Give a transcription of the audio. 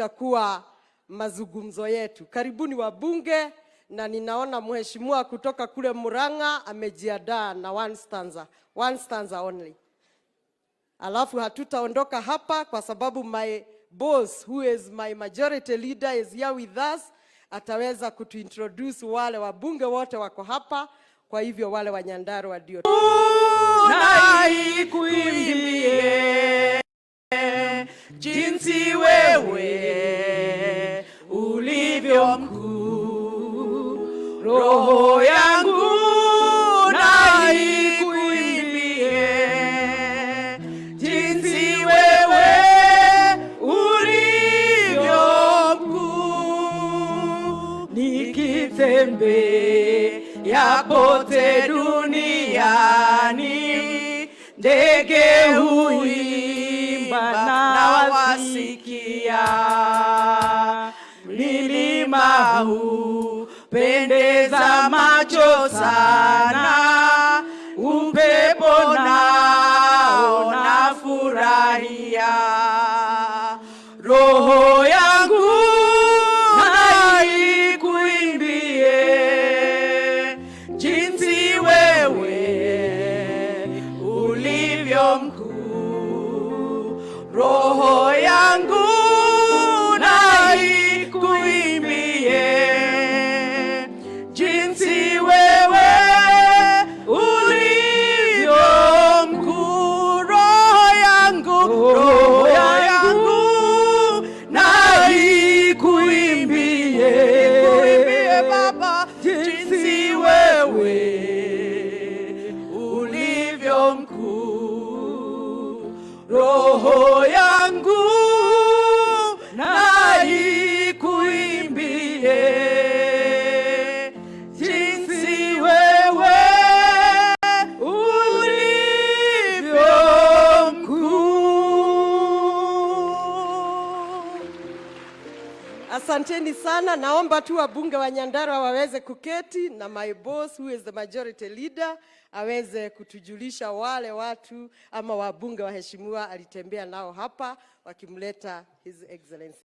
itakuwa mazungumzo yetu. Karibuni wabunge, na ninaona mheshimiwa kutoka kule Murang'a amejiandaa na one stanza only. Alafu hatutaondoka hapa kwa sababu my boss who is my majority leader is here with us. Ataweza kutuintroduce wale wabunge wote wako hapa. Kwa hivyo wale wa Nyandarua ndio naikuimbie jinsi wewe ulivyo mkuu. Roho yangu naikuimbie jinsi wewe ulivyo mkuu. Nikitembea pote duniani, ndege huimba na wasikia. Milima hupendeza macho sana, upepo nao nafurahia. Roho yangu naikuimbie jinsi wewe ulivyo mkuu. Roho yangu naikuimbie jinsi wewe ulivyo mkuu. Roho yangu naikuimbie Baba jinsi wewe ulivyo mkuu. Roho yangu naikuimbie jinsi wewe ulivyo mkuu. Asanteni sana. Naomba tu wabunge wa Nyandarua waweze kuketi na my boss who is the majority leader aweze kutujulisha wale watu ama wabunge waheshimiwa alitembea nao hapa wakimleta His Excellency.